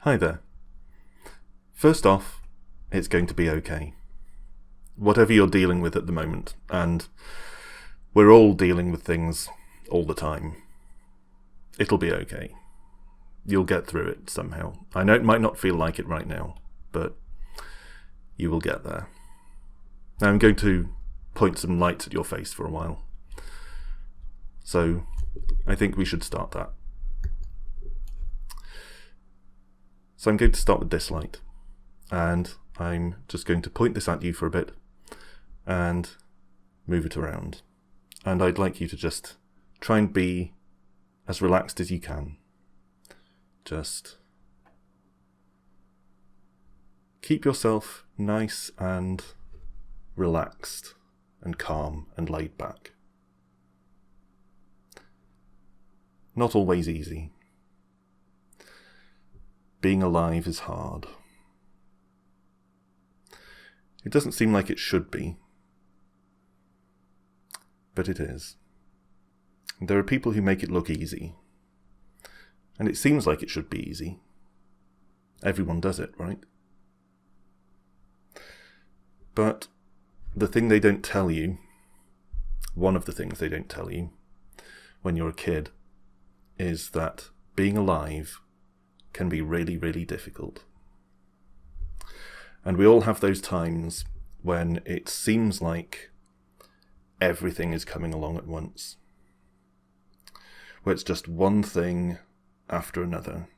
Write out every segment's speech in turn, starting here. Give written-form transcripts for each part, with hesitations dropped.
Hi there. First off, it's going to be okay. Whatever you're dealing with at the moment, and we're all dealing with things all the time, it'll be okay. You'll get through it somehow. I know it might not feel like it right now, but you will get there. Now I'm going to point some light at your face for a while. So I think we should start that. So I'm going to start with this light, and I'm just going to point this at you for a bit and move it around. And I'd like you to just try and be as relaxed as you can. Just keep yourself nice and relaxed and calm and laid back. Not always easy. Being alive is hard. It doesn't seem like it should be, but it is. There are people who make it look easy, and it seems like it should be easy. Everyone does it, right? But the thing they don't tell you, one of the things they don't tell you when you're a kid, is that being alive can be really, really difficult. And we all have those times when it seems like everything is coming along at once, where it's just one thing after another.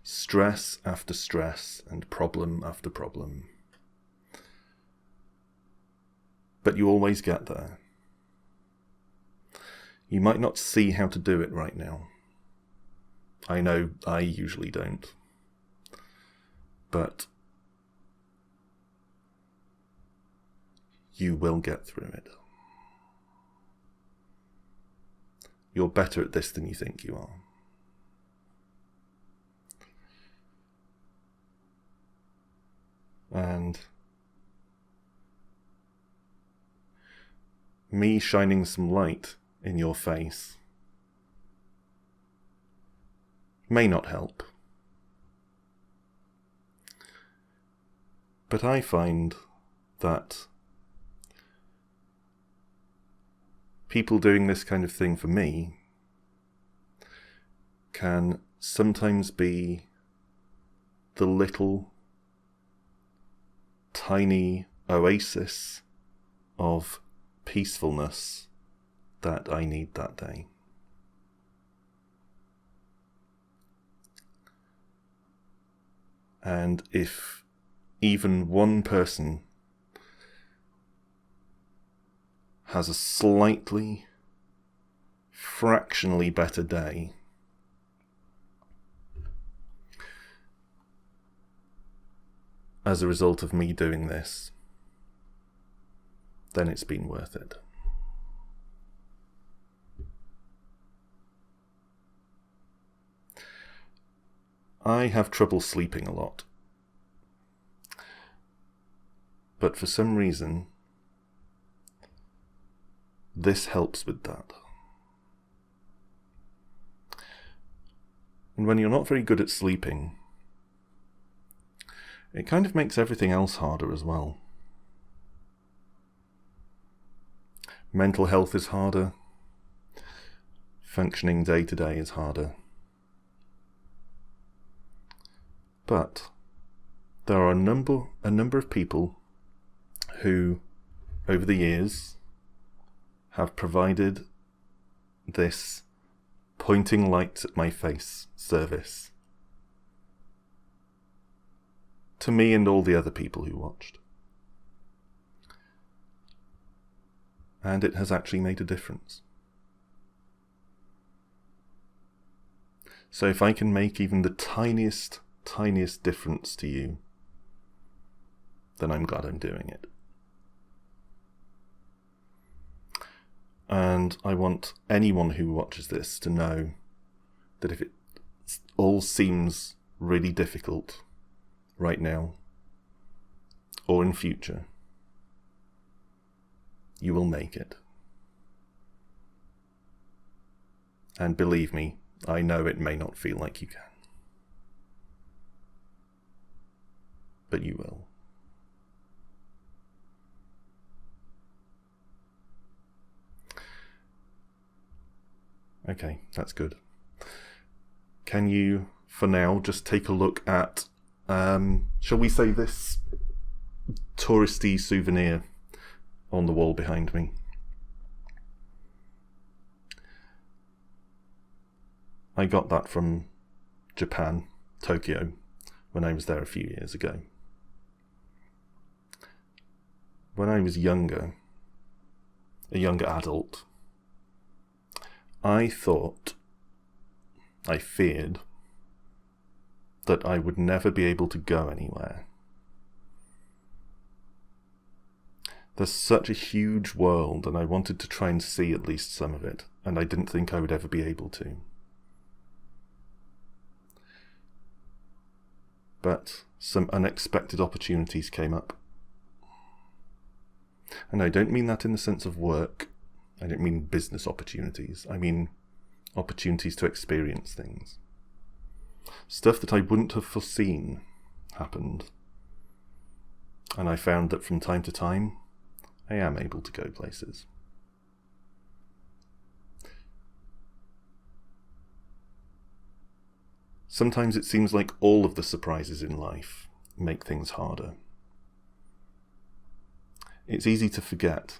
Stress after stress and problem after problem. But you always get there. You might not see how to do it right now. I know I usually don't. But you will get through it. You're better at this than you think you are. And me shining some light in your face may not help. But I find that people doing this kind of thing for me can sometimes be the little tiny oasis of peacefulness that I need that day. And if even one person has a slightly, fractionally better day, as a result of me doing this, then it's been worth it. I have trouble sleeping a lot. But for some reason, this helps with that. And when you're not very good at sleeping, it kind of makes everything else harder as well. Mental health is harder. Functioning day to day is harder. But there are a number of people who, over the years, have provided this pointing lights at my face service to me and all the other people who watched. And it has actually made a difference. So if I can make even the tiniest difference to you, then I'm glad I'm doing it. And I want anyone who watches this to know that if it all seems really difficult right now or in future, you will make it. And believe me, I know it may not feel like you can. But you will. Okay, that's good. Can you, for now, just take a look at, shall we say, this touristy souvenir on the wall behind me? I got that from Japan, Tokyo, when I was there a few years ago. When I was younger, a younger adult, I feared that I would never be able to go anywhere. There's such a huge world, and I wanted to try and see at least some of it, and I didn't think I would ever be able to. But some unexpected opportunities came up. And I don't mean that in the sense of work. I don't mean business opportunities. I mean opportunities to experience things. Stuff that I wouldn't have foreseen happened. And I found that from time to time, I am able to go places. Sometimes it seems like all of the surprises in life make things harder. It's easy to forget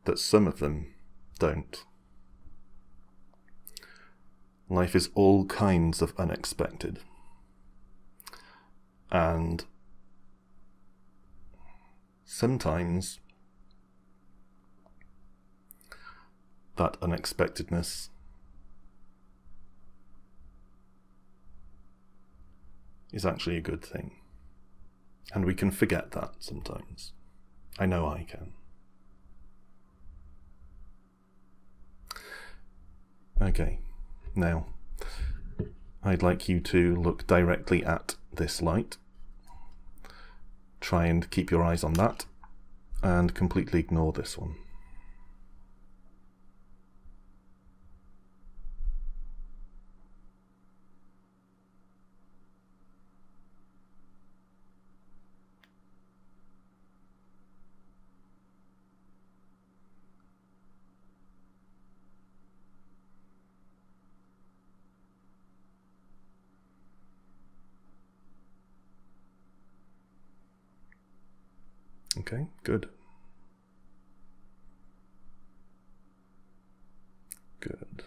that some of them don't. Life is all kinds of unexpected. And sometimes that unexpectedness is actually a good thing. And we can forget that sometimes. I know I can. Okay, now I'd like you to look directly at this light. Try and keep your eyes on that and completely ignore this one. Okay, good. Good.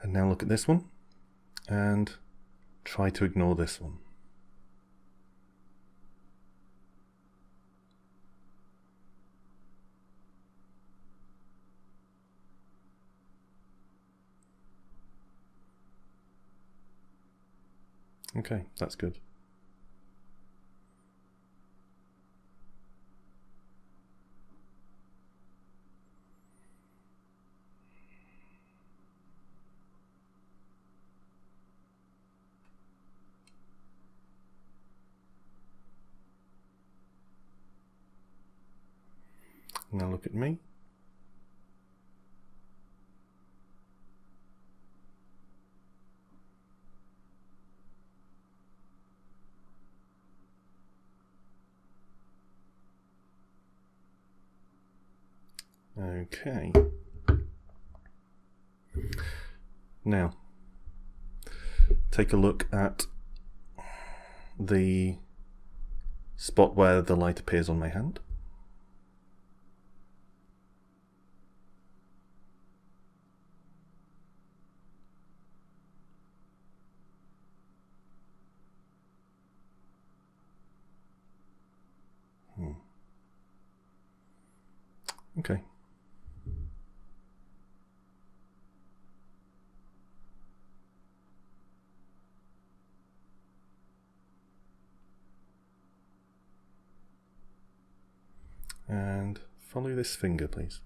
And now look at this one, and try to ignore this one. Okay, that's good. Now look at me. Okay. Now, take a look at the spot where the light appears on my hand. Okay. And follow this finger, please.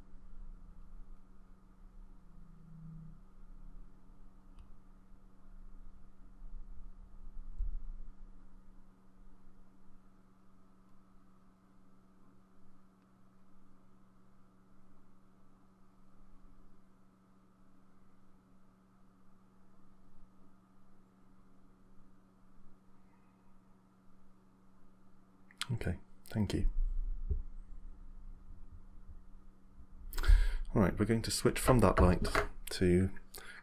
Thank you. Alright, we're going to switch from that light to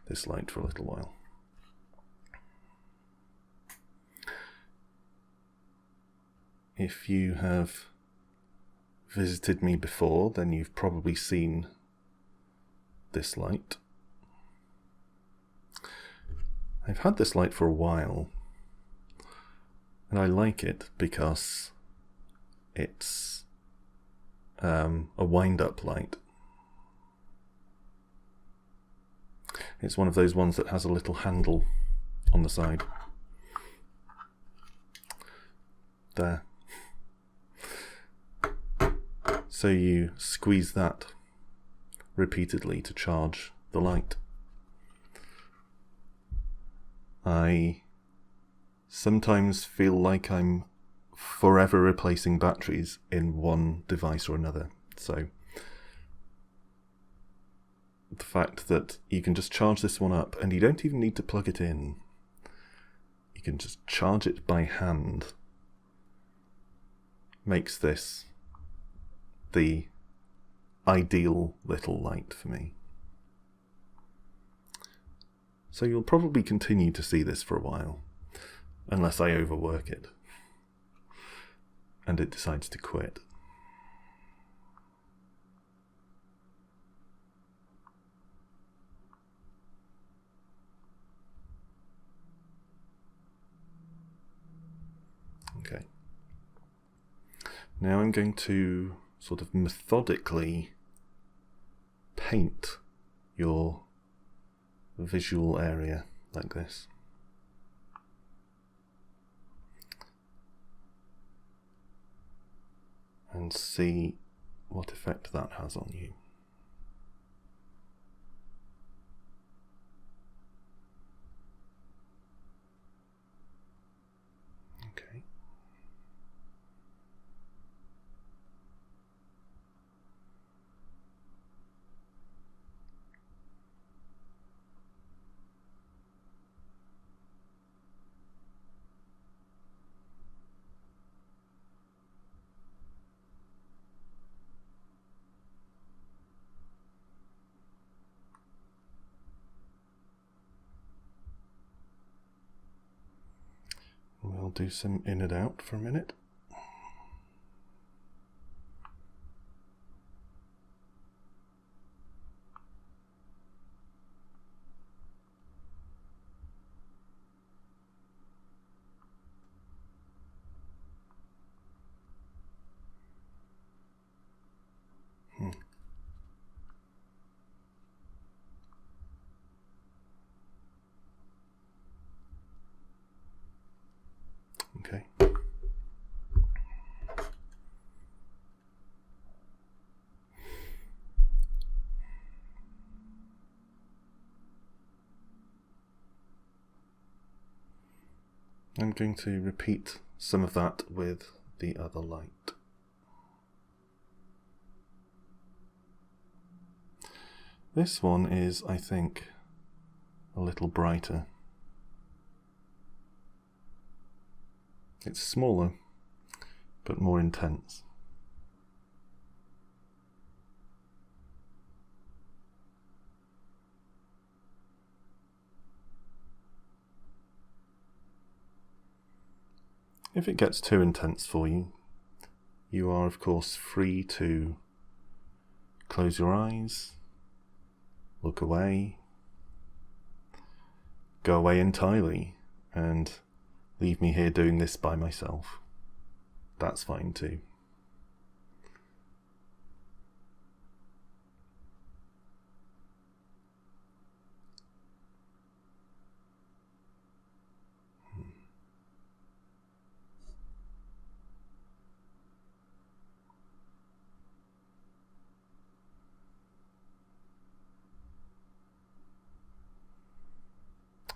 this light for a little while. If you have visited me before, then you've probably seen this light. I've had this light for a while, and I like it because it's a wind-up light. It's one of those ones that has a little handle on the side. There. So you squeeze that repeatedly to charge the light. I sometimes feel like I'm forever replacing batteries in one device or another. So the fact that you can just charge this one up and you don't even need to plug it in. You can just charge it by hand. Makes this the ideal little light for me. So you'll probably continue to see this for a while, unless I overwork it and it decides to quit. Okay. Now I'm going to sort of methodically paint your visual area like this. And see what effect that has on you. Okay. We'll do some in and out for a minute. Okay. I'm going to repeat some of that with the other light. This one is, I think, a little brighter. It's smaller, but more intense. If it gets too intense for you, you are of course free to close your eyes, look away, go away entirely, and leave me here doing this by myself. That's fine too.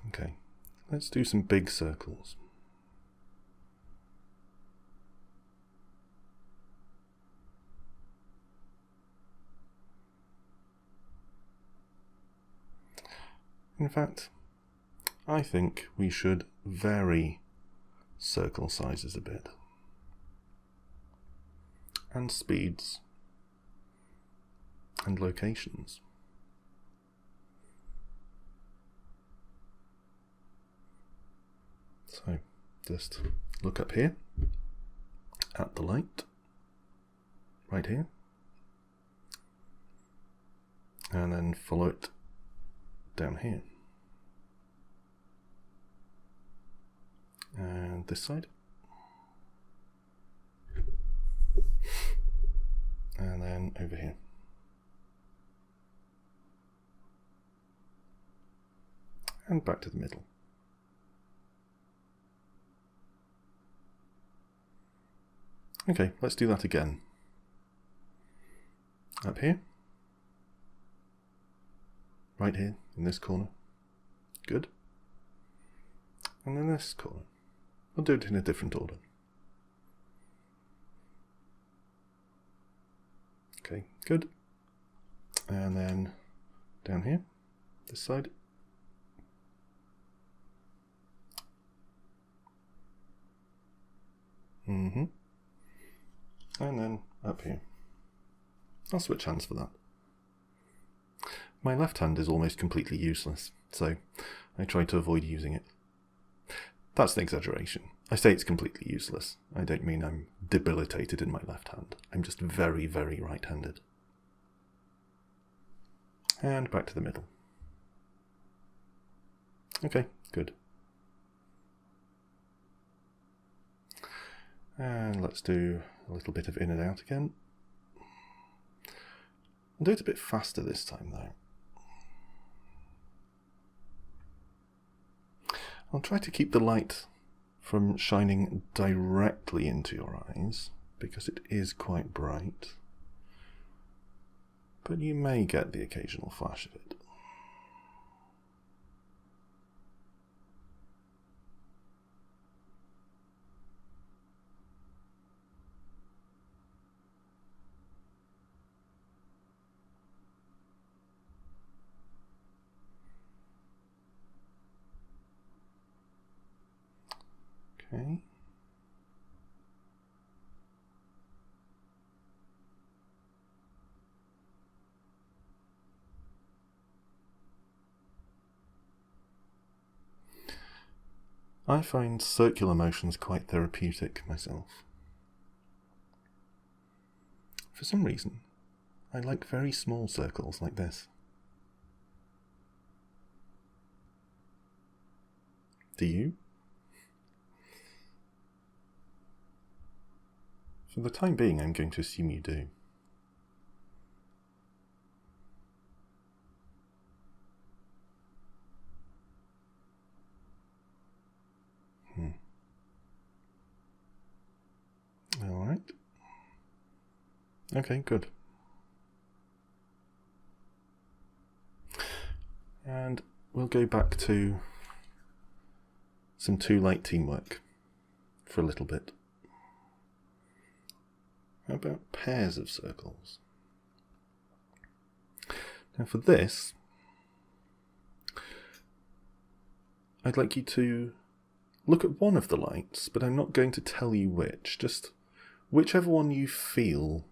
Okay, let's do some big circles. In fact, I think we should vary circle sizes a bit. and speeds and locations. So just look up here at the light, right here, and then follow it down here. And this side. And then over here. And back to the middle. Okay, let's do that again. Up here. Right here, in this corner. Good. And then this corner. We'll do it in a different order. Okay, good. And then down here, this side. And then up here. I'll switch hands for that. My left hand is almost completely useless, so I try to avoid using it. That's an exaggeration. I say it's completely useless. I don't mean I'm debilitated in my left hand. I'm just very, very right-handed. And back to the middle. Okay, good. And let's do a little bit of in and out again. I'll do it a bit faster this time though. I'll try to keep the light from shining directly into your eyes, because it is quite bright. But you may get the occasional flash of it. Okay. I find circular motions quite therapeutic myself. For some reason, I like very small circles like this. Do you? For the time being, I'm going to assume you do. All right. Okay, good. And we'll go back to some two light teamwork for a little bit. How about pairs of circles? Now for this, I'd like you to look at one of the lights, but I'm not going to tell you which, just whichever one you feel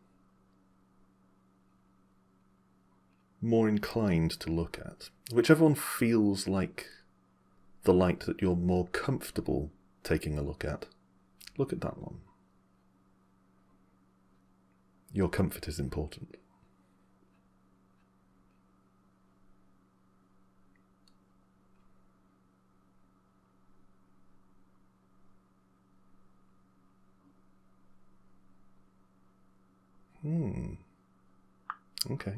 more inclined to look at. Whichever one feels like the light that you're more comfortable taking a look at. Look at that one. Your comfort is important. Okay.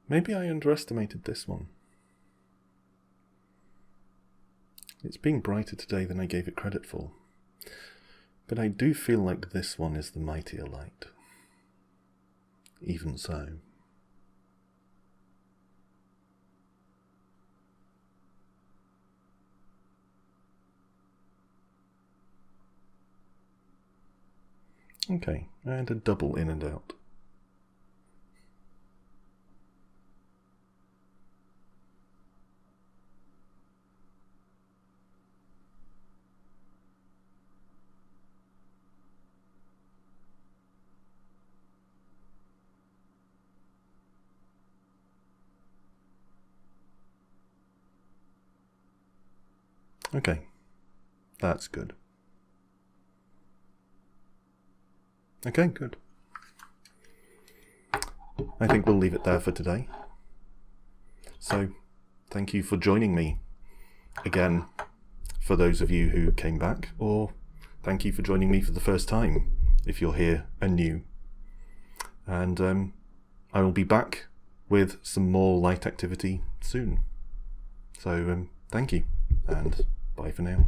Maybe I underestimated this one. It's being brighter today than I gave it credit for. But I do feel like this one is the mightier light. Even so. Okay, and a double in and out. Okay, that's good. Okay, good. I think we'll leave it there for today. So, thank you for joining me again, for those of you who came back, or thank you for joining me for the first time, if you're here and new. And I will be back with some more light activity soon. So, thank you, and bye for now.